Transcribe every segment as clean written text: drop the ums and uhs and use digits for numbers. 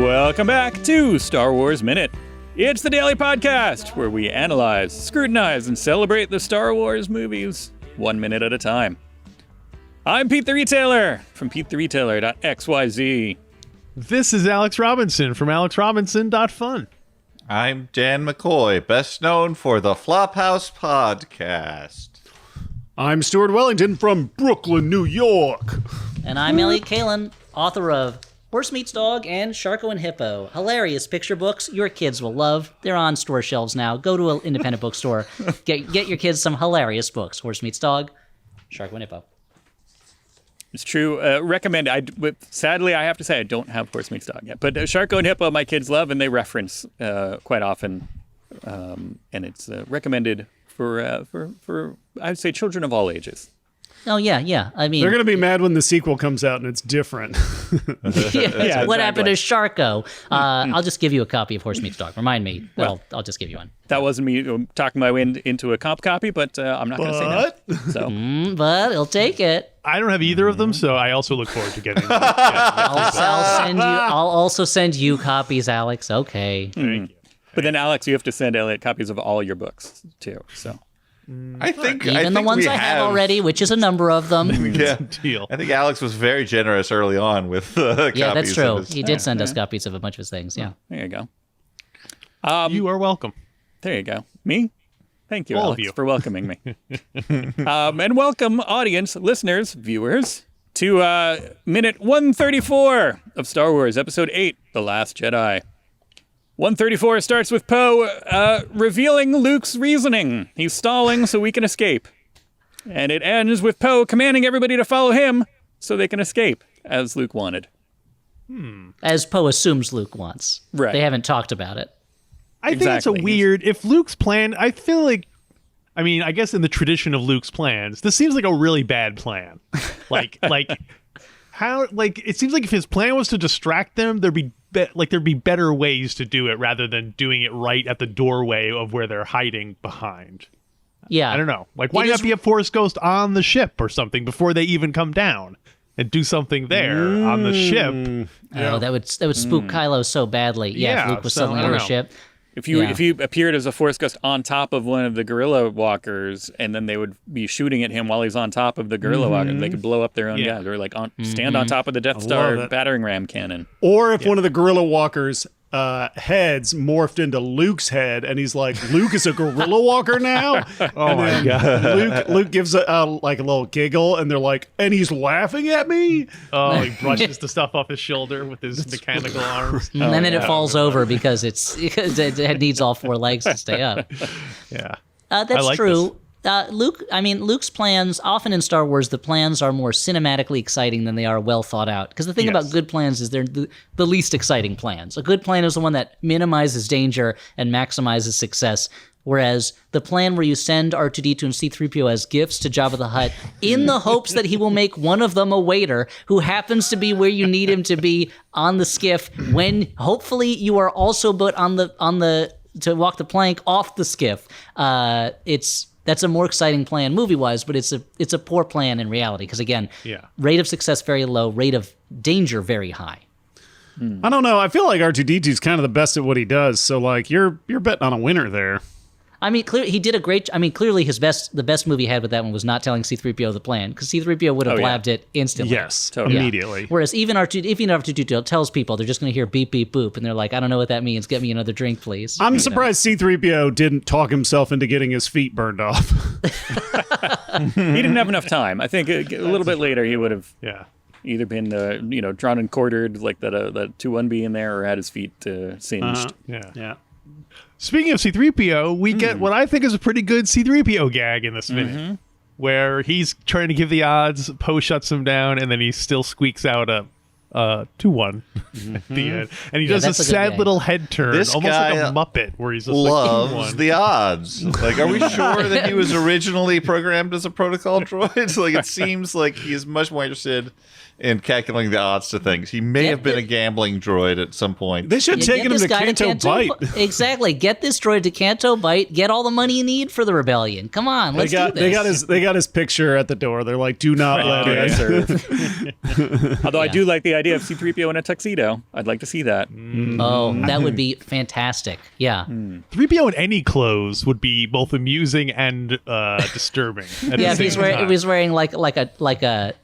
Welcome back to Star Wars Minute. It's the daily podcast where we analyze, scrutinize, and celebrate the Star Wars movies 1 minute at a time. I'm Pete the Retailer from PeteTheRetailer.xyz. This is Alex Robinson from AlexRobinson.fun. I'm Dan McCoy, best known for the Flophouse Podcast. I'm Stuart Wellington from Brooklyn, New York. And I'm Eliot Kalin, author of Horse Meets Dog and Sharko and Hippo. Hilarious picture books your kids will love. They're on store shelves now. Go to an independent bookstore. Get your kids some hilarious books. Horse Meets Dog, Sharko and Hippo. It's true. Recommend. Sadly, I have to say I don't have Horse Meets Dog yet. But Sharko and Hippo, my kids love, and they reference quite often. And it's recommended for I would say children of all ages. Oh, yeah. I mean, They're going to be mad when the sequel comes out and it's different. Yeah, what happened exactly. to Sharko? I'll just give you a copy of Horse Meets Dog. Remind me. Well, I'll just give you one. That wasn't me talking my way into a comp copy, but I'm not going to say no. So. But he'll take it. I don't have either of them, so I also look forward to getting them. I'll also send you copies, Alex. Okay. Thank you. But then, Alex, you have to send Eliot copies of all your books, too. So. I think Even the ones I have already, which is a number of them. Yeah, Deal. I think Alex was very generous early on with copies. Yeah, that's true. of his- He did send us copies of a bunch of his things. Yeah. There you go. You are welcome. There you go. Me? Thank you, All of Alex, you. for welcoming me. And welcome, audience, listeners, viewers, to minute 134 of Star Wars Episode 8, The Last Jedi. 134 starts with Poe revealing Luke's reasoning. He's stalling so we can escape. And it ends with Poe commanding everybody to follow him so they can escape, as Luke wanted. As Poe assumes Luke wants. Right. They haven't talked about it. I think it's a Exactly. weird. If Luke's plan, I feel like, I mean, I guess in the tradition of Luke's plans, this seems like a really bad plan. Like how? Like it seems like if his plan was to distract them, there'd be better ways to do it rather than doing it right at the doorway of where they're hiding behind. Yeah. I don't know. Like, why It not is- be a Force Ghost on the ship or something before they even come down and do something there on the ship? Oh, that would spook Kylo so badly. Yeah, Yeah, if Luke was so, suddenly I on don't the know. ship. If you Yeah. appeared as a Force Ghost on top of one of the guerrilla walkers, and then they would be shooting at him while he's on top of the guerrilla walker, they could blow up their own Yeah. guys, or like stand on top of the Death Star it. battering ram cannon. Or if one of the gorilla walkers' heads morphed into Luke's head and he's like, Luke is a gorilla walker now? Oh my god! Luke gives a little giggle and they're like, and he's laughing at me? Oh, he brushes the stuff off his shoulder with his mechanical arms. And then it falls over because it needs all four legs to stay up. Yeah. That's I like true. Luke's plans, often in Star Wars, the plans are more cinematically exciting than they are well thought out. Because the thing about good plans is they're the least exciting plans. A good plan is the one that minimizes danger and maximizes success. Whereas the plan where you send R2-D2 and C-3PO as gifts to Jabba the Hutt in the hopes that he will make one of them a waiter who happens to be where you need him to be on the skiff when hopefully you are also put on the to walk the plank off the skiff. That's a more exciting plan movie-wise, but it's a poor plan in reality because again, rate of success very low, rate of danger very high. I don't know. I feel like R2-D2 is kind of the best at what he does. So like you're betting on a winner there. I mean, he did a great. I mean, clearly the best movie he had with that one was not telling C-3PO the plan because C-3PO would have blabbed it instantly. Yes, Totally. immediately. Whereas even R2-D2 tells people, they're just going to hear beep beep boop, and they're like, I don't know what that means. Get me another drink, please. I'm surprised C-3PO didn't talk himself into getting his feet burned off. He didn't have enough time. I think a little bit later he would have either been drawn and quartered like that 2-1B in there, or had his feet singed. Yeah. Speaking of C-3PO, we get what I think is a pretty good C-3PO gag in this minute, where he's trying to give the odds, Poe shuts him down, and then he still squeaks out a 2-1 at the end. And he does that's a a good sad gag. little head turn, This almost like guy a Muppet, where he's just Loves like 2-1. the odds. Like, are we sure that he was originally programmed as a protocol droid? Like, it seems like he's much more interested in calculating the odds to things. He may have been a gambling droid at some point. They should have Get taken him this to guy Canto Bite. Exactly. Get this droid to Canto Bite. Get all the money you need for the rebellion. Come on, let's do this. They got his picture at the door. They're like, do not let Do not in. serve. Although I do like the idea of C-3PO in a tuxedo. I'd like to see that. Oh, that would be fantastic. Yeah. 3PO in any clothes would be both amusing and disturbing. Yeah, if he's wearing like a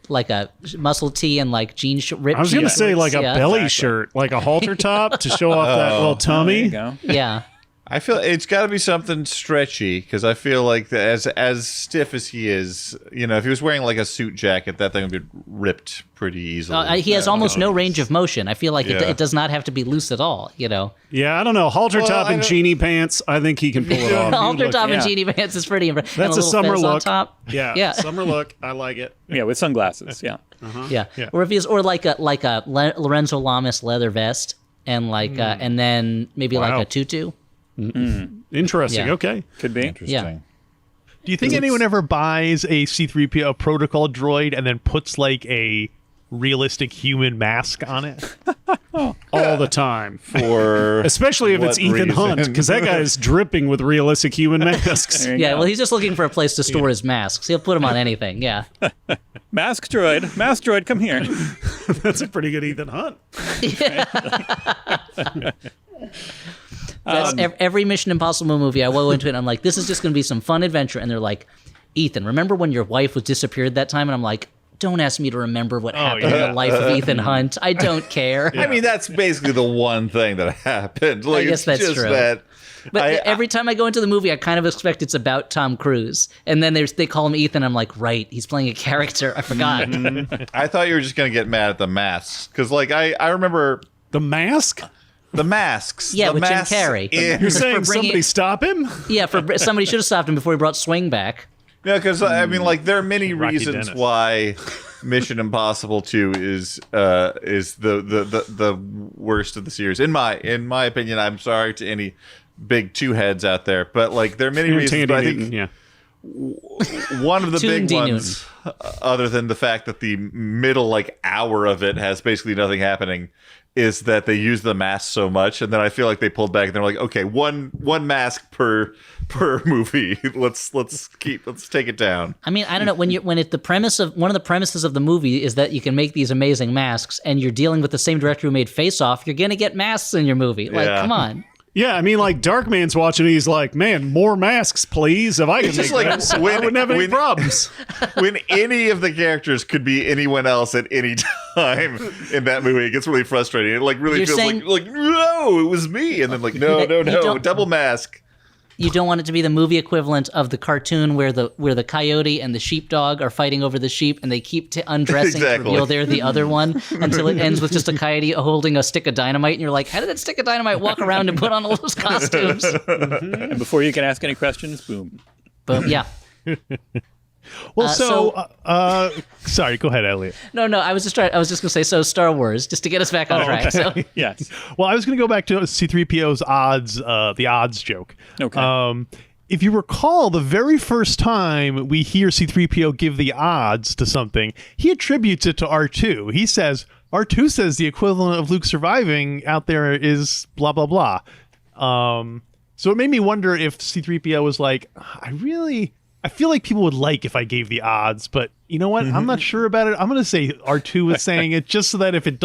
muscle tee and like jeans ripped. I was gonna say like a belly Exactly. shirt, like a halter top to show off that little There tummy. you go. Yeah. I feel it's got to be something stretchy because I feel like as stiff as he is, if he was wearing like a suit jacket, that thing would be ripped pretty easily. He has almost no range of motion. I feel like Yeah. it does not have to be loose at all. Yeah, I don't know. Halter top I and don't- genie pants. I think he can pull it off. Halter top and yeah. genie pants is pretty impressive. That's and a little summer fez on look. top. Yeah, summer look. I like it. Yeah, with sunglasses. Yeah. Yeah. Or if he's like a Lorenzo Lamas leather vest and and then maybe like Wow. a tutu. Interesting. Yeah. Okay. Could be. Interesting. Do you think anyone ever buys a C-3PO protocol droid and then puts like a realistic human mask on it? All the time. For Especially if it's what Ethan reason? Hunt, because that guy is dripping with realistic human masks. There you Yeah, go. well, he's just looking for a place to store his masks. He'll put them on anything. Yeah. Mask droid, come here. That's a pretty good Ethan Hunt. That's every Mission Impossible movie. I go into it and I'm like, this is just going to be some fun adventure. And they're like, Ethan, remember when your wife was disappeared that time? And I'm like, don't ask me to remember what happened in the life of Ethan Hunt. I don't care. I mean, that's basically the one thing that happened. Like, guess it's that's just true. That But every time I go into the movie, I kind of expect it's about Tom Cruise. And then they call him Ethan. I'm like, right, he's playing a character. I forgot. I thought you were just gonna get mad at the masks because, like, I remember The mask? the masks. Yeah, the with Jim masks Carrey. in- You're saying bringing- somebody stop him? Yeah, somebody should have stopped him before he brought Swing back. Yeah, because I mean, like, there are many Rocky reasons Dennis. why Mission Impossible 2 is the worst of the series. In my opinion, I'm sorry to any big two heads out there, but like there are many reasons. Tandy But I Newton, think yeah. one of the Toon big D. ones, other than the fact that the middle like hour of it has basically nothing happening, is that they use the mask so much, and then I feel like they pulled back and they're like, okay, one mask per movie. Let's take it down. I mean, I don't know when one of the premises of the movie is that you can make these amazing masks, and you're dealing with the same director who made Face Off. You're gonna get masks in your movie. Like, Yeah. come on. Yeah, I mean, like, Darkman's watching it, he's like, man, more masks, please. If I could just make like that, I when- wouldn't have any when- problems. When any of the characters could be anyone else at any time in that movie, it gets really frustrating. It like really You're feels saying- like no, it was me, and then like no, You don't- double mask. You don't want it to be the movie equivalent of the cartoon where the coyote and the sheepdog are fighting over the sheep, and they keep undressing to Exactly. reveal they're the other one until it ends with just a coyote holding a stick of dynamite, and you're like, how did that stick of dynamite walk around and put on all those costumes? And before you can ask any questions, boom. But yeah. Well, so- sorry, go ahead, Elliot. No, I was just gonna say, so Star Wars, just to get us back on track. So Yes. Well, I was going to go back to C-3PO's odds, the odds joke. Okay. If you recall, the very first time we hear C-3PO give the odds to something, he attributes it to R2. He says, R2 says the equivalent of Luke surviving out there is blah, blah, blah. So it made me wonder if C-3PO was like, I feel like people would like if I gave the odds, but you know what? I'm not sure about it. I'm going to say R2 was saying it just so that if it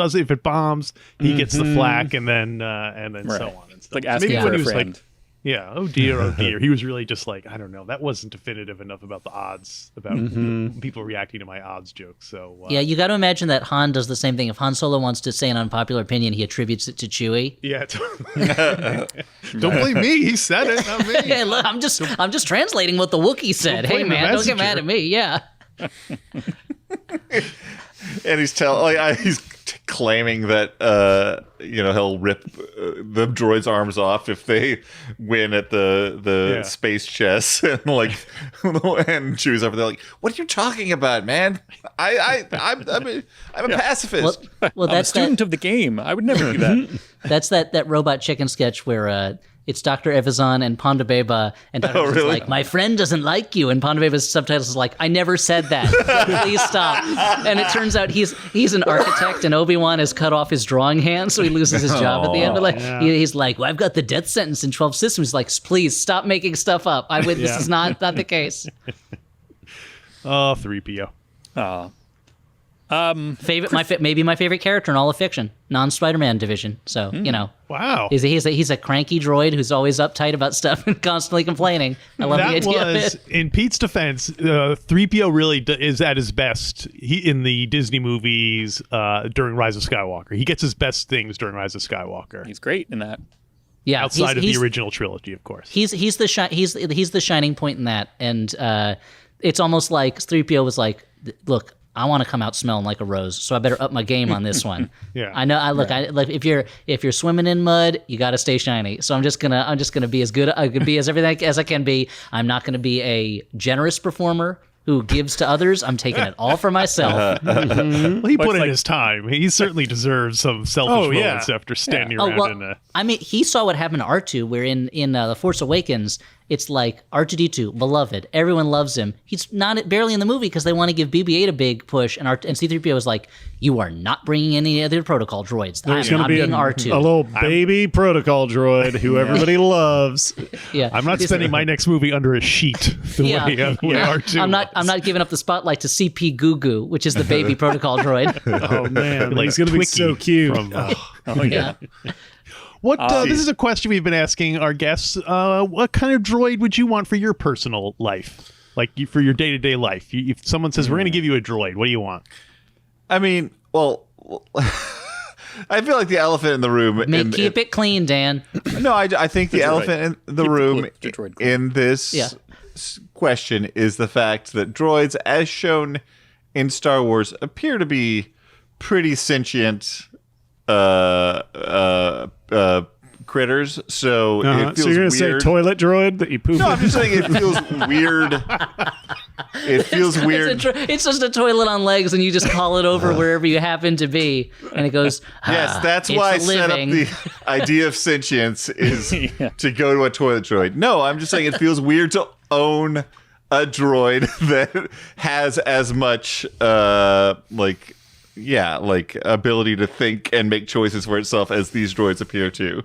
bombs, he gets the flack and then so on and stuff. Like So asking maybe for when a he was friend. like, yeah, oh dear, he was really just like, I don't know, that wasn't definitive enough about the odds, about people reacting to my odds joke. So yeah, you got to imagine that Han does the same thing. If Han Solo wants to say an unpopular opinion, he attributes it to Chewie. yeah, don't blame me. He said it, not me. Hey, look, I'm just translating what the Wookiee said. Don't Hey blame the man, don't get messenger. mad at me. Yeah. And he's he's claiming that he'll rip the droid's arms off if they win at the Yeah. space chess, and like and Chewie's over there like, what are you talking about, man? I'm a pacifist. Well, I'm a that's student of the game. I would never do that. That's that robot chicken sketch where it's Dr. Evazan and Ponda Beba, and Dr. Evazan's really? like, my friend doesn't like you, and Ponda Beba's subtitles is like, I never said that. Please stop. And it turns out he's an architect, and Obi-Wan has cut off his drawing hand, so he loses his job at the end. But like, he's like, well, I've got the death sentence in 12 systems. He's like, please stop making stuff up. This is not the case. Oh, 3PO. Aw. Maybe my favorite character in all of fiction, non-Spider-Man division. So Wow. he's a cranky droid who's always uptight about stuff and constantly complaining. I love the idea of it. In Pete's defense, 3PO really is at his best in the Disney movies during Rise of Skywalker. He gets his best things during Rise of Skywalker. He's great in that. Yeah, outside of the original trilogy, of course. He's the shining point in that, and it's almost like 3PO was like, look, I want to come out smelling like a rose, so I better up my game on this one. Yeah. I know. If you're swimming in mud, you got to stay shiny. So I'm just gonna be as good. I can be as everything as I can be. I'm not gonna be a generous performer who gives to others. I'm taking it all for myself. Well, he put in his time. He certainly deserves some selfish moments after standing around in a... I mean, he saw what happened to R2, where in The Force Awakens, it's like R2-D2, beloved. Everyone loves him. He's not barely in the movie because they want to give BB-8 a big push, and C-3PO is like, you are not bringing any other protocol droids. There's I'm going to not be being R2. a little baby protocol droid who everybody loves. Yeah, I'm not spending my next movie under a sheet the way R2 I'm not giving up the spotlight to CP Gugu, which is the baby protocol droid. Oh, man. Like He's going to be so cute. Oh yeah. What this is a question we've been asking our guests. What kind of droid would you want for your personal life? Like for your day-to-day life? If someone says, we're going to give you a droid, what do you want? I mean, well, I feel like the elephant in the room. Keep it clean, Dan. No, I think the elephant in the room in this Yeah. question is the fact that droids, as shown in Star Wars, appear to be pretty sentient critters. So it feels so you're going weird. to say toilet droid that you poop No, in? I'm just saying it feels weird. It feels weird. It's just a toilet on legs, and you just call it over wherever you happen to be, and it goes. Yes, that's why I set up the idea of sentience is to go to a toilet droid. No, I'm just saying it feels weird to own a droid that has as much ability to think and make choices for itself as these droids appear to.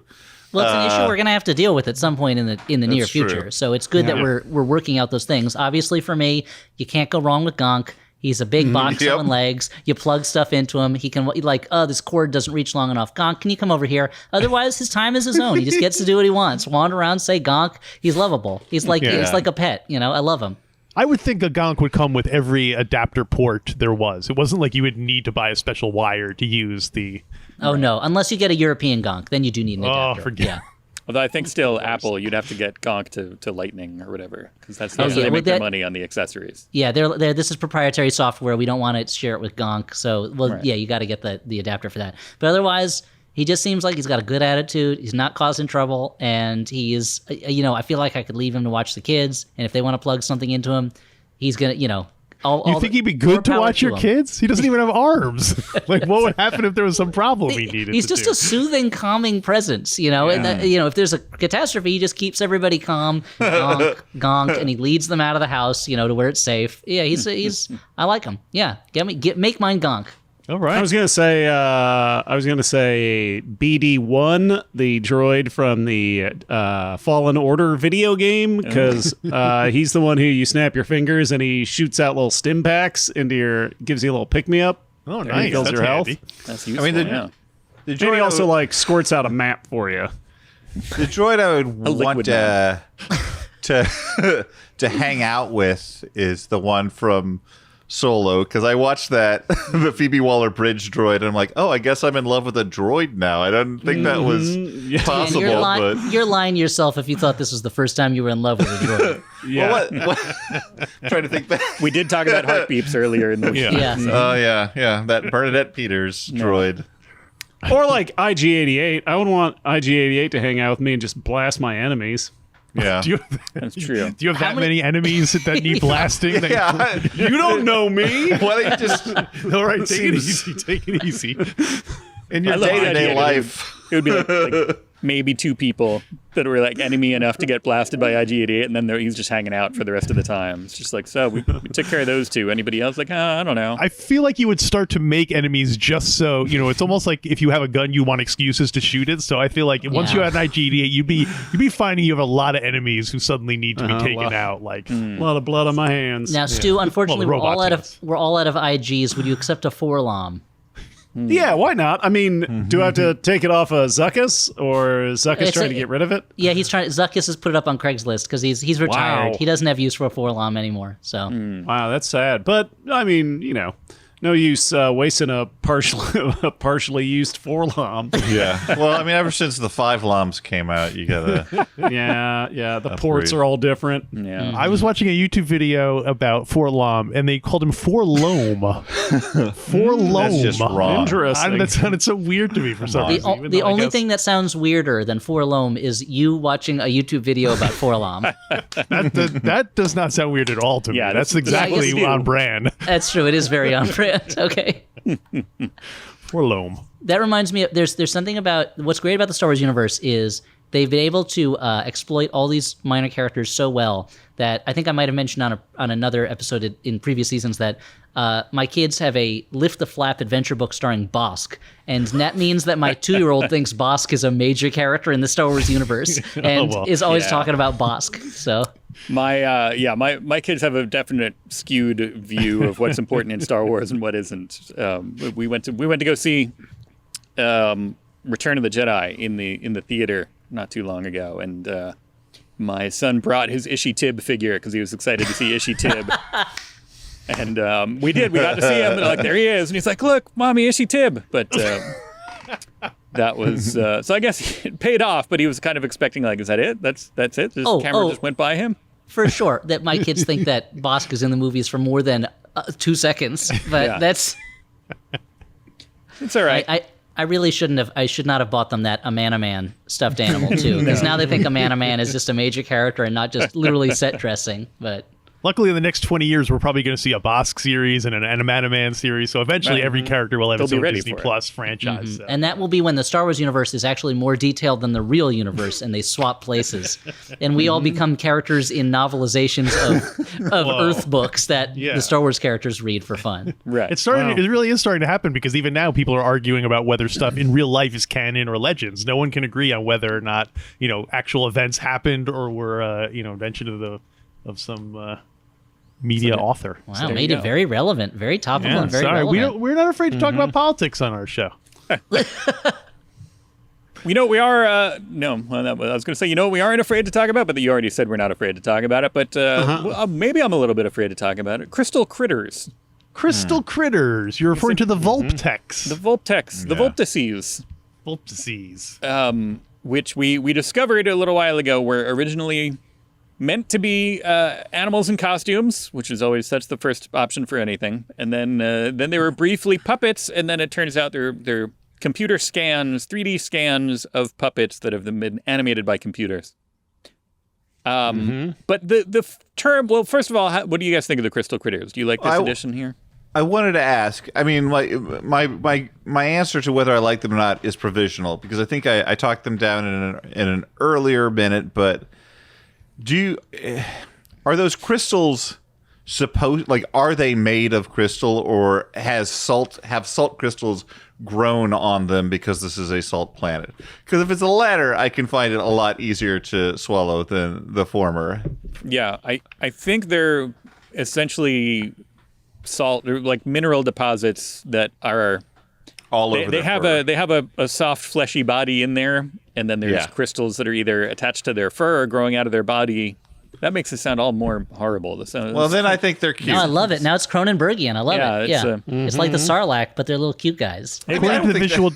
Well, it's an issue we're going to have to deal with at some point in the near true. future. So it's good that we're working out those things. Obviously, for me, you can't go wrong with Gonk. He's a big box on legs. You plug stuff into him. He can this cord doesn't reach long enough. Gonk, can you come over here? Otherwise, his time is his own. He just gets to do what he wants. Wander around, say Gonk. He's lovable. He's like a pet. I love him. I would think a Gonk would come with every adapter port there was. It wasn't like you would need to buy a special wire to use the... Oh, no. Unless you get a European Gonk, then you do need an adapter. Oh, forget. Yeah. Although I think still Apple, you'd have to get Gonk to Lightning or whatever, because that's how they make their money on the accessories. Yeah, this is proprietary software. We don't want to share it with Gonk. So, you got to get the adapter for that. But otherwise, he just seems like he's got a good attitude. He's not causing trouble. And he is, I feel like I could leave him to watch the kids. And if they want to plug something into him, he's going to, You think he'd be good to watch your kids? He doesn't even have arms. Like, what would happen if there was some problem he needed? He's just a soothing, calming presence, And if there's a catastrophe, he just keeps everybody calm, gonk, and he leads them out of the house, to where it's safe. Yeah, he's. I like him. Yeah, make mine gonk. All right. I was gonna say BD1, the droid from the Fallen Order video game, because he's the one who you snap your fingers and he shoots out little stim packs gives you a little pick me up. Oh, and nice. Fills your health. Handy. That's useful. I mean, the droid And he also squirts out a map for you. The droid I would want liquid to hang out with is the one from Solo, because I watched that the Phoebe Waller-Bridge droid, and I'm like, oh, I guess I'm in love with a droid now. I didn't think that was possible. You're lying to yourself if you thought this was the first time you were in love with a droid. Yeah. Well, trying to think back. We did talk about heart beeps earlier in the week. Yeah. Oh yeah, that Bernadette Peters droid. Or like IG-88. I would want IG-88 to hang out with me and just blast my enemies. Yeah. That's true. Do you have many enemies that need blasting? Yeah. You don't know me. Why don't you just All right, take it easy. in your I love the day-to-day idea, life? It would be like maybe two people that were like enemy enough to get blasted by IG-88, and then he's just hanging out for the rest of the time. It's just like, so we took care of those two. Anybody else? Like, I don't know. I feel like you would start to make enemies just so, it's almost like if you have a gun, you want excuses to shoot it. So I feel like once you had an IG-88, you'd be finding you have a lot of enemies who suddenly need to be taken out. Like a lot of blood on my hands. Now, Stu, unfortunately, Well, we're all out of IGs. Would you accept a 4-LOM? Yeah, why not? I mean, do I have to take it off of Zuckus, or is Zuckus trying to get rid of it? Yeah, Zuckus has put it up on Craigslist because he's retired. Wow. He doesn't have use for a 4-LOM anymore. So Wow, that's sad. But I mean, no use wasting a partially used 4-LOM. Yeah. Well, I mean, ever since the 5-LOMs came out, you gotta. Yeah. The ports are all different. Yeah. I was watching a YouTube video about 4-LOM, and they called him 4-LOM. 4-LOM. That's just wrong. Interesting. That sounded so weird to me for some reason. even the though I only guess thing that sounds weirder than 4-LOM is you watching a YouTube video about 4-LOM. that does not sound weird at all to me. Yeah, That's that's exactly exactly on brand. That's true. It is very on brand. Okay. 4-LOM. That reminds me of there's something about what's great about the Star Wars universe is they've been able to exploit all these minor characters so well that I think I might have mentioned on another episode in previous seasons that my kids have a Lift the Flap adventure book starring Bosk, and that means that my 2-year-old thinks Bosk is a major character in the Star Wars universe and is always talking about Bosk. So my kids have a definite skewed view of what's important in Star Wars and what isn't. We went to go see Return of the Jedi in the theater not too long ago, and my son brought his Ishi Tib figure because he was excited to see Ishi Tib. And we got to see him, and like, there he is, and he's like, look, mommy, Ishi Tib. But that was so I guess it paid off, but he was kind of expecting, like, is that it? That's it? The camera just went by him? for sure that my kids think that Bosk is in the movies for more than 2 seconds, but that's it's all right. I really shouldn't have. I should not have bought them that Amanaman stuffed animal too, because now they think Amanaman is just a major character and not just literally set dressing. But luckily, in the next 20 years, we're probably going to see a Bosk series and an Amanaman series. So eventually, every character will have its own Disney Plus franchise. So. And that will be when the Star Wars universe is actually more detailed than the real universe, and they swap places, and we all become characters in novelizations of Earth books that the Star Wars characters read for fun. Right. It's starting. It really is starting to happen because even now people are arguing about whether stuff in real life is canon or legends. No one can agree on whether or not actual events happened or were invention of some media author. Wow, So made it very relevant, very topical, and very relevant. We're not afraid to talk about politics on our show. We are. No, well, I was going to say, we aren't afraid to talk about, but you already said we're not afraid to talk about it. But maybe I'm a little bit afraid to talk about it. Crystal critters. Crystal critters. You're referring to the Vulptex. The Vulptex. The Vulptices. Vulptices. Which we discovered a little while ago were originally meant to be animals in costumes, which is always that's the first option for anything. And then they were briefly puppets, and then it turns out they're computer scans, 3D scans of puppets that have been animated by computers. But the term, well, first of all, what do you guys think of the Crystal Critters? Do you like this edition here? I wanted to ask. I mean, my answer to whether I like them or not is provisional because I think I talked them down in an earlier minute. But are those crystals are they made of crystal, or have salt crystals grown on them because this is a salt planet? Because if it's the latter, I can find it a lot easier to swallow than the former. Yeah, I think they're essentially salt, they're like mineral deposits that are all over. They have a soft fleshy body in there, and then there's crystals that are either attached to their fur or growing out of their body. That makes it sound all more horrible. Then I think they're cute. No, I love it. Now it's Cronenbergian. I love it. Yeah, it's like the Sarlacc, but they're little cute guys. According to the visual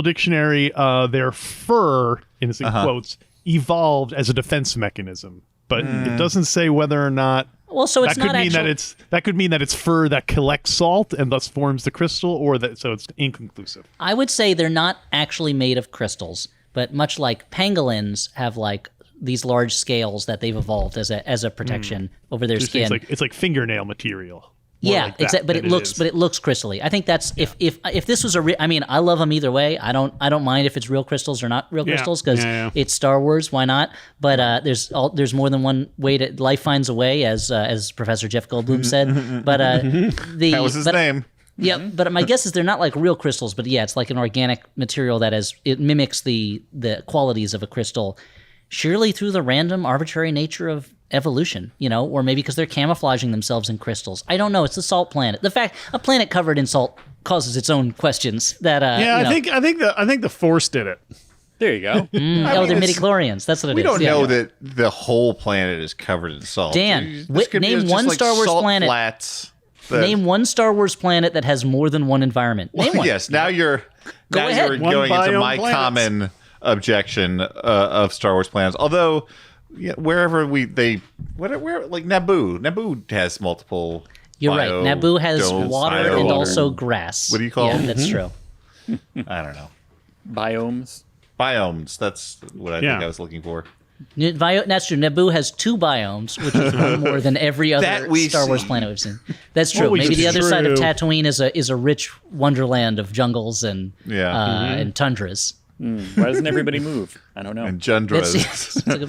dictionary, their fur, in quotes, evolved as a defense mechanism, but it doesn't say whether or not. Well, so it's not actually. That could mean that it's fur that collects salt and thus forms the crystal, or that so it's inconclusive. I would say they're not actually made of crystals, but much like pangolins have like these large scales that they've evolved as a protection over their skin. It's like fingernail material. more like that but than it looks is. but it looks crystally. I think that's if this was I mean, I love them either way. I don't mind if it's real crystals or not real crystals because it's Star Wars. Why not? But there's more than one way to life finds a way, as Professor Jeff Goldblum said. But That was his name. Yeah, but my guess is they're not like real crystals, but yeah, it's like an organic material that it mimics the qualities of a crystal, surely through the random, arbitrary nature of evolution, or maybe because they're camouflaging themselves in crystals. I don't know. It's a salt planet. The fact a planet covered in salt causes its own questions. That I think the Force did it. There you go. they're midichlorians. That's what it is. We don't know that the whole planet is covered in salt. Dan, This could be name just one like Star Wars salt planet. Flats. Name one Star Wars planet that has more than one environment. Name one. Yes, now you're ahead. One going into biome my planets. common objection of Star Wars planets. Although, wherever where like Naboo has multiple. You're right. Naboo has water and biomes. also grass. What do you call Yeah, them? that's true. I don't know. Biomes. Biomes. That's what I think Yeah. I was looking for. That's true. Naboo has 2 biomes, which is one more than every other That we've Star Wars seen. planet we've seen. That's true. Which Maybe is the other side of true. Tatooine is a rich wonderland of jungles and and tundras. Why doesn't everybody move? I don't know. And Jundras. It's like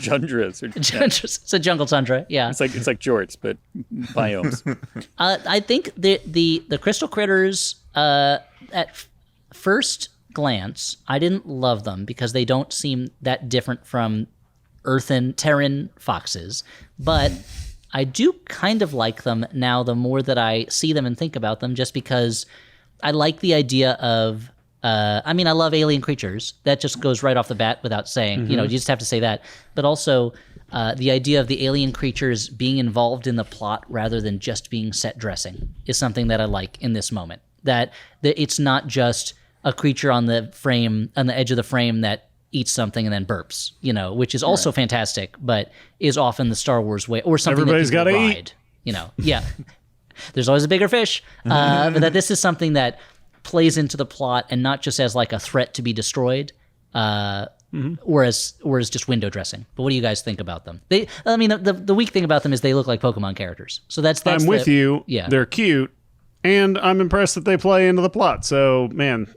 Jundras. it's a jungle tundra. Yeah. It's like jorts, but biomes. I think the crystal critters at first glance, I didn't love them because they don't seem that different from earthen Terran foxes, but I do kind of like them now the more that I see them and think about them, just because I like the idea of I love alien creatures. That just goes right off the bat without saying, you just have to say that. But also the idea of the alien creatures being involved in the plot rather than just being set dressing is something that I like in this moment. That it's not just a creature on the edge of the frame that eats something and then burps, which is also fantastic, but is often the Star Wars way, or something Everybody's that people gotta ride. Yeah. There's always a bigger fish, but that this is something that plays into the plot and not just as like a threat to be destroyed, or as just window dressing. But what do you guys think about them? The weak thing about them is they look like Pokemon characters. So that's I'm with you. Yeah. They're cute, and I'm impressed that they play into the plot. So, man,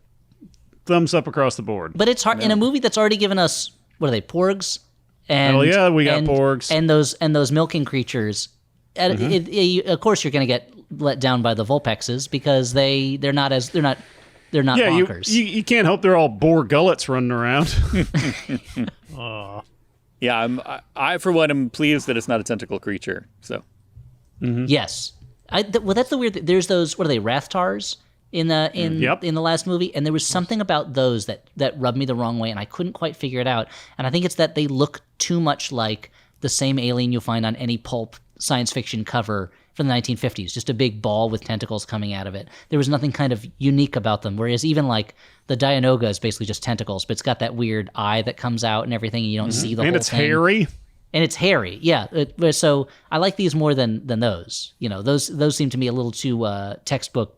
thumbs up across the board. But it's hard in a movie that's already given us, what are they, porgs? And, Hell yeah, we got porgs. and those milking creatures. Of course, you're going to get let down by the Vulpexes because they're not bonkers. You can't hope they're all boar gullets running around. Yeah, I for one am pleased that it's not a tentacle creature. So Yes, well, that's the weird thing. There's those, what are they, Rathtars in the last movie, and there was something about those that rubbed me the wrong way, and I couldn't quite figure it out. And I think it's that they look too much like the same alien you'll find on any pulp science fiction cover from the 1950s, just a big ball with tentacles coming out of it. There was nothing kind of unique about them, whereas even like the Dianoga is basically just tentacles, but it's got that weird eye that comes out and everything, and you don't see the And whole it's thing. hairy. And it's hairy, yeah. So I like these more than those. Those seem to me a little too textbook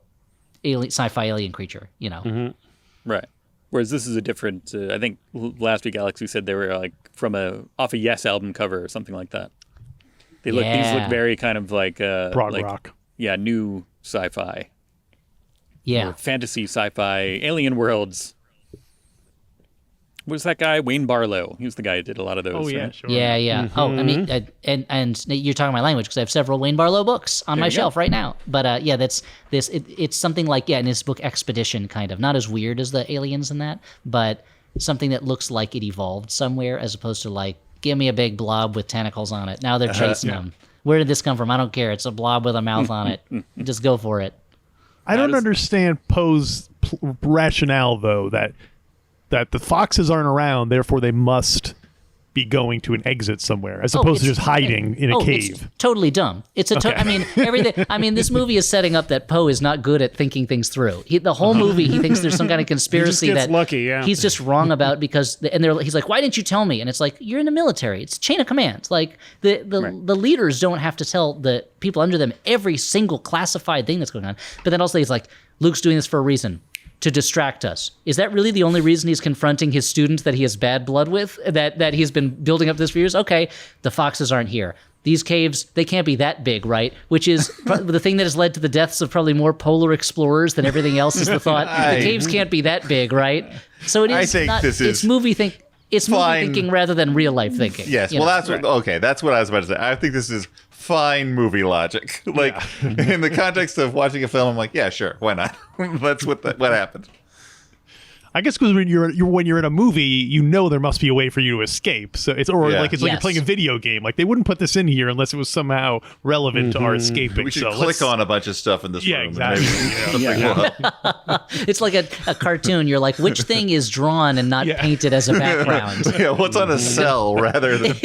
sci-fi alien creature. right. Whereas this is a different. I think last week Alex, you said they were like from off a Yes album cover or something like that. These look very kind of like Prog like, rock. Yeah, new sci-fi. Yeah. Or fantasy sci-fi alien worlds. What was that guy? Wayne Barlow. He was the guy who did a lot of those. Oh yeah, right? sure. Yeah. Oh, I mean, and you're talking my language because I have several Wayne Barlow books on my shelf right now. But that's this. It's something like in his book Expedition, kind of not as weird as the aliens in that, but something that looks like it evolved somewhere as opposed to like give me a big blob with tentacles on it. Now they're chasing them. Where did this come from? I don't care. It's a blob with a mouth on it. Just go for it. I don't understand Poe's rationale though that the foxes aren't around, therefore they must be going to an exit somewhere, as opposed to just hiding in a cave. It's totally dumb. It's everything. I mean, this movie is setting up that Poe is not good at thinking things through. The whole movie, he thinks there's some kind of conspiracy gets that lucky, yeah. he's just wrong about he's like, why didn't you tell me? And it's like, you're in the military. It's chain of command. Like the leaders don't have to tell the people under them every single classified thing that's going on. But then also he's like, Luke's doing this for a reason. To distract us. Is that really the only reason he's confronting his student that he has bad blood with? That he's been building up this for years? Okay, the foxes aren't here. these caves, they can't be that big, right? Which is the thing that has led to the deaths of probably more polar explorers than everything else is the thought. The caves can't be that big, right? So it is I think not, this is it's movie thinking rather than real life thinking. Yes, well, that's that's what I was about to say. I think this is fine movie logic. Like in the context of watching a film, I'm like, yeah, sure, why not? That's what happened. I guess because when you're in a movie, you know there must be a way for you to escape. So it's like you're playing a video game. Like they wouldn't put this in here unless it was somehow relevant to our escaping. We should click on a bunch of stuff in this room. Exactly. It's like a cartoon. You're like, which thing is drawn and not painted as a background? What's on a cell rather than...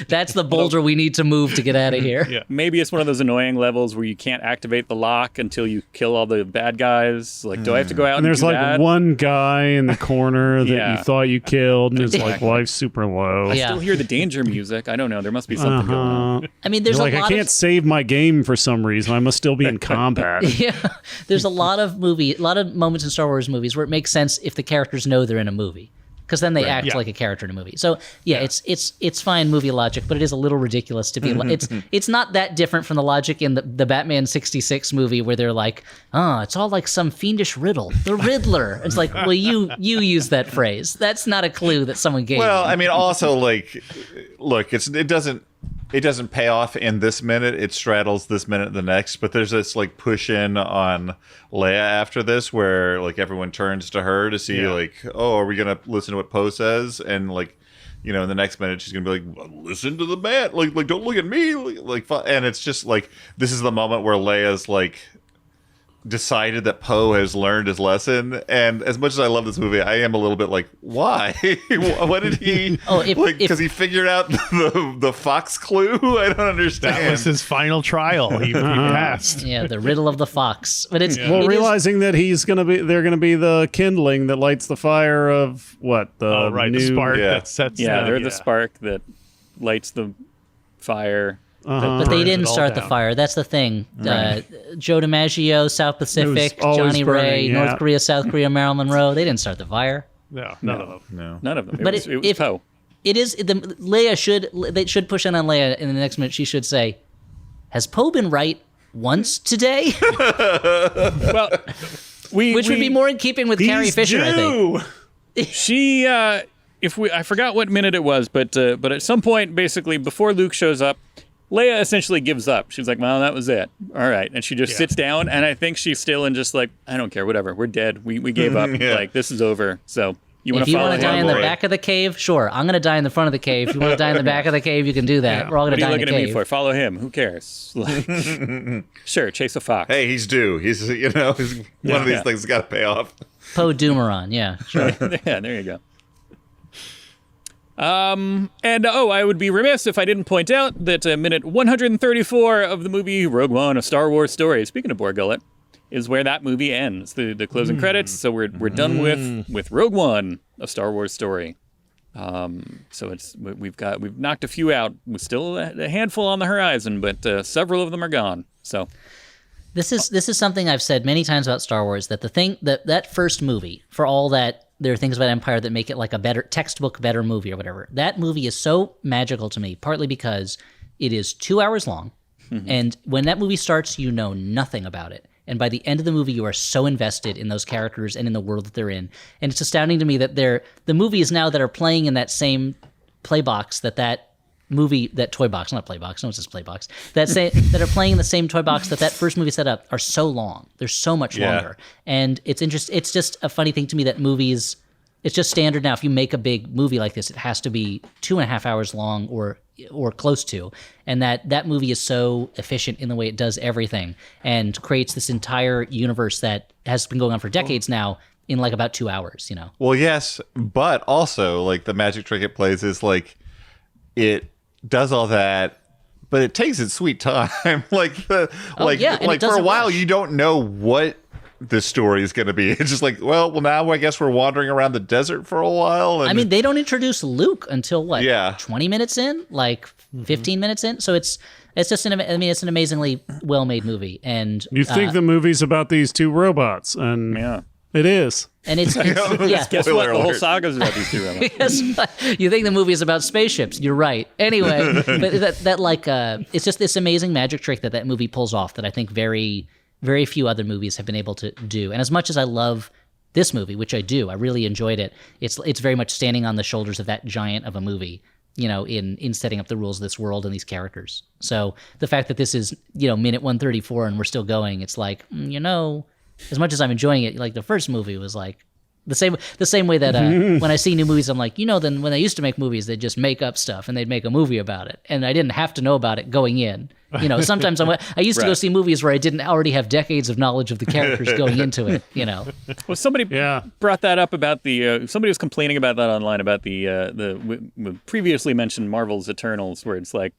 That's the boulder we need to move to get out of here. Yeah. Maybe it's one of those annoying levels where you can't activate the lock until you kill all the bad guys. Like, do I have to go out and there's do like that? one guy in the corner that Yeah. you thought you killed, and it's like life's super low. Yeah. Still hear the danger music. I don't know. There must be something going on. I mean, there's You're like, a I lot can't of save my game for some reason. I must still be in combat. yeah. There's a lot of moments in Star Wars movies where it makes sense if the characters know they're in a movie, because then they act like a character in a movie. So it's fine movie logic, but it is a little ridiculous to be. It's not that different from the logic in the Batman '66 movie where they're like, it's all like some fiendish riddle, the Riddler. It's like, well, you use that phrase. That's not a clue that someone gave. Well, you. I mean, also, like, look, it doesn't pay off in this minute. It straddles this minute the next. But there's this like push in on Leia after this, where like everyone turns to her to see like, oh, are we gonna listen to what Poe says? And like, you know, in the next minute she's gonna be like, listen to the man, like don't look at me, like, and it's just like this is the moment where Leia's like decided that Poe has learned his lesson. And as much as I love this movie, I am a little bit like, why? What did he? Because he figured out the fox clue. I don't understand. That was his final trial. He passed. Yeah, the riddle of the fox. But it's Well, realizing that they're gonna be the kindling that lights the fire of what the the spark that sets. They're the spark that lights the fire. But they didn't it all start the down. fire. That's the thing. Joe DiMaggio, South Pacific, always Johnny burning, Ray, yeah. North Korea, South Korea, Marilyn Monroe. They didn't start the fire. No, none of them. No. None of them. But It was if Poe. it is they should push in on Leia in the next minute. She should say, "Has Poe been right once today?" Well, Which would be more in keeping with Carrie Fisher, I think. She, I forgot what minute it was, but at some point, basically before Luke shows up, Leia essentially gives up. She's like, well, that was it. All right. And she just sits down, and I think she's still in just like, I don't care, whatever. We're dead. We gave up. Like, this is over. So you want If to you follow want to die in him? the back of the cave, sure. I'm going to die in the front of the cave. If you want to die in the back of the cave, you can do that. We're all going What to are you die in looking the at me cave. for? Follow him. Who cares? Like, sure, chase a fox. Hey, he's due. He's one of these things got to pay off. Poe Dameron, yeah. Sure. Yeah, there you go. And I would be remiss if I didn't point out that minute 134 of the movie Rogue One, A Star Wars Story, speaking of Borgullet, is where that movie ends. The closing credits. So we're done with Rogue One, A Star Wars Story. So we've knocked a few out. We're still a handful on the horizon, but several of them are gone. So This is something I've said many times about Star Wars, that the thing that first movie, for all that there are things about Empire that make it like a better better movie or whatever. That movie is so magical to me, partly because it is 2 hours long. And when that movie starts, you know nothing about it. And by the end of the movie, you are so invested in those characters and in the world that they're in. And it's astounding to me that the movies now that are playing in that same playbox that movie, that toy box, not playbox, no, it's just playbox, that are playing in the same toy box that first movie set up, are so long. They're so much longer. And it's interesting. It's just a funny thing to me that movies, it's just standard now. If you make a big movie like this, it has to be 2.5 hours long or close to. And that movie is so efficient in the way it does everything and creates this entire universe that has been going on for decades now in like about 2 hours, you know? Well, yes, but also like the magic trick it plays is like it does all that, but it takes its sweet time. like for a while, rush. you don't know what this story is going to be. It's just like, well, now I guess we're wandering around the desert for a while. And I mean, they don't introduce Luke until what? Yeah. 20 minutes in, like 15 minutes in. So it's just it's an amazingly well-made movie. And You think the movie's about these two robots, and It is. And it's yeah. Guess what? Spoiler The whole alert. saga's about these two women. Yes, you think the movie is about spaceships? You're right. Anyway, but it's just this amazing magic trick that movie pulls off that I think very, very few other movies have been able to do. And as much as I love this movie, which I do, I really enjoyed it. It's very much standing on the shoulders of that giant of a movie, in setting up the rules of this world and these characters. So the fact that this is minute 134 and we're still going, it's like as much as I'm enjoying it, like the first movie was like the same way that when I see new movies, I'm like, then when they used to make movies, they'd just make up stuff and they'd make a movie about it, and I didn't have to know about it going in. Sometimes I used to go see movies where I didn't already have decades of knowledge of the characters going into it. Well, somebody brought that up about somebody was complaining about that online about the previously mentioned Marvel's Eternals, where it's like,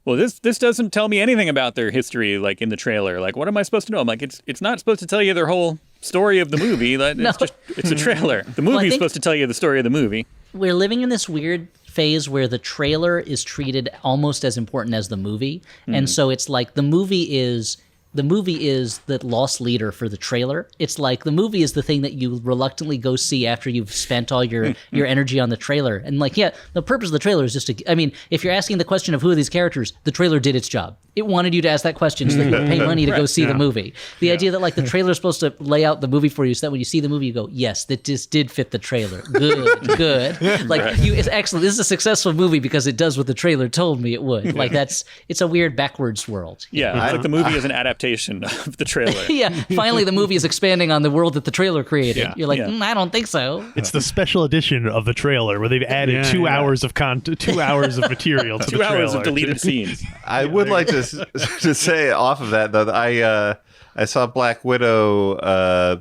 well, this doesn't tell me anything about their history, like in the trailer. Like, what am I supposed to know? I'm like, it's not supposed to tell you their whole story of the movie. It's a trailer. The movie is supposed to tell you the story of the movie. We're living in this weird phase where the trailer is treated almost as important as the movie, and so it's like the movie is the lost leader for the trailer. It's like the movie is the thing that you reluctantly go see after you've spent all your energy on the trailer. And the purpose of the trailer is just if you're asking the question of who are these characters, the trailer did its job. It wanted you to ask that question so that you would pay money to go see the movie. The idea that the trailer is supposed to lay out the movie for you so that when you see the movie, you go, yes, that just did fit the trailer. Good. It's excellent. This is a successful movie because it does what the trailer told me it would. It's a weird backwards world. Yeah, it's like the movie is an adaptation of the trailer. Yeah, finally the movie is expanding on the world that the trailer created. Yeah. You're like, I don't think so. It's the special edition of the trailer where they've added 2 hours of 2 hours of material to the 2 trailer. hours of deleted scenes. I would like to say off of that though, that I saw Black Widow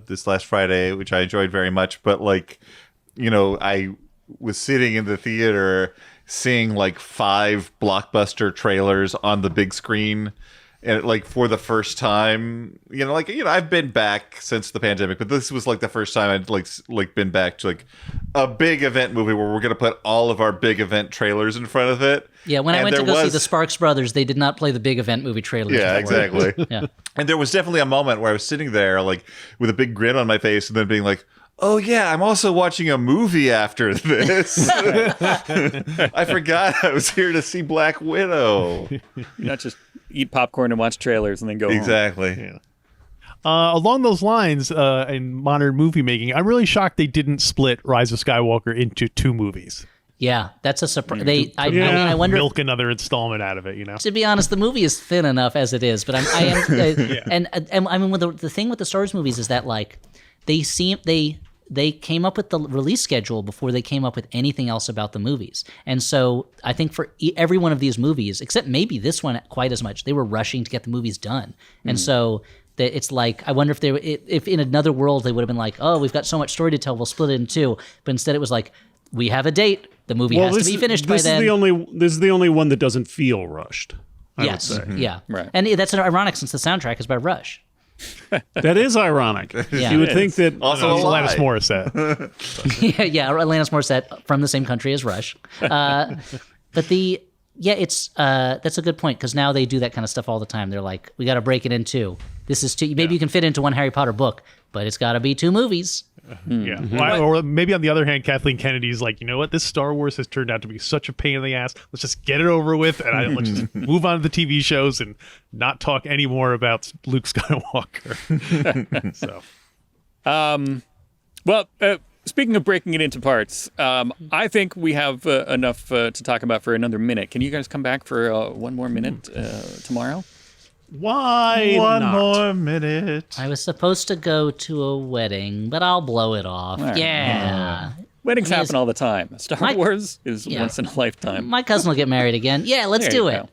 this last Friday, which I enjoyed very much. But I was sitting in the theater seeing 5 blockbuster trailers on the big screen. And for the first time, I've been back since the pandemic, but this was the first time I'd been back to a big event movie where we're gonna put all of our big event trailers in front of it. Yeah, when I went to go see the Sparks Brothers, they did not play the big event movie trailers. Yeah, exactly. Yeah, and there was definitely a moment where I was sitting there with a big grin on my face, and then being like, oh yeah, I'm also watching a movie after this. I forgot I was here to see Black Widow. Not just eat popcorn and watch trailers and then go home. Exactly. Yeah. Along those lines, in modern movie making, I'm really shocked they didn't split Rise of Skywalker into 2 movies. Yeah, that's a surprise. I wonder. Milk another installment out of it, To be honest, the movie is thin enough as it is, but the thing with the Star Wars movies is that they came up with the release schedule before they came up with anything else about the movies. And so I think for every one of these movies, except maybe this one quite as much, they were rushing to get the movies done. And so it's I wonder if in another world they would have been like, oh, we've got so much story to tell, we'll split it in 2. But instead it was we have a date. The movie has to be finished by then. This is the only one that doesn't feel rushed, I would say. Yeah. Right. And that's ironic since the soundtrack is by Rush. That is ironic. Yeah. You would think that Also Alanis alive. Morissette. yeah, Alanis Morissette from the same country as Rush. But it's that's a good point because now they do that kind of stuff all the time. They're like, we got to break it in 2. This is 2. Maybe you can fit into 1 Harry Potter book, but it's got to be 2 movies. Yeah. Or maybe on the other hand, Kathleen Kennedy's like, you know what? This Star Wars has turned out to be such a pain in the ass. Let's just get it over with, and let's just move on to the TV shows and not talk anymore about Luke Skywalker. Speaking of breaking it into parts, I think we have enough to talk about for another minute. Can you guys come back for 1 more minute tomorrow? why One not? more minute. I was supposed to go to a wedding, but I'll blow it off. All right. Yeah. Weddings Yes. happen all the time. Star Wars is once in a lifetime. My cousin will get married again. Yeah, let's There do you it.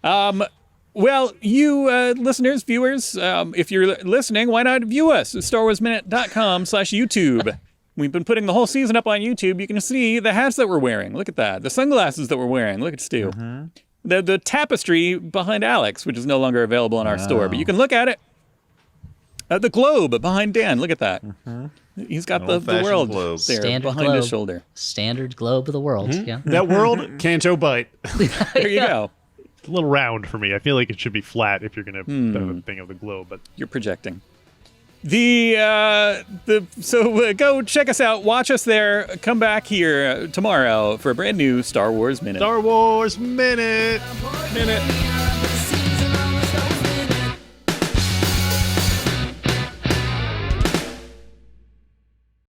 go. Well, you listeners, viewers, if you're listening, why not view us at StarWarsMinute.com/YouTube. We've been putting the whole season up on YouTube. You can see the hats that we're wearing. Look at that. The sunglasses that we're wearing. Look at Stu. The tapestry behind Alex, which is no longer available in our store, but you can look at it. The globe behind Dan. Look at that. He's got the old-fashioned world globe. there Standard behind his globe. shoulder. Standard globe of the world. Yeah. That world, Canto Bite. There you go. It's a little round for me. I feel like it should be flat if you're going to have a thing of the globe. But You're projecting. So go check us out. Watch us there. Come back here tomorrow for a brand new Star Wars Minute. Star Wars Minute. Minute.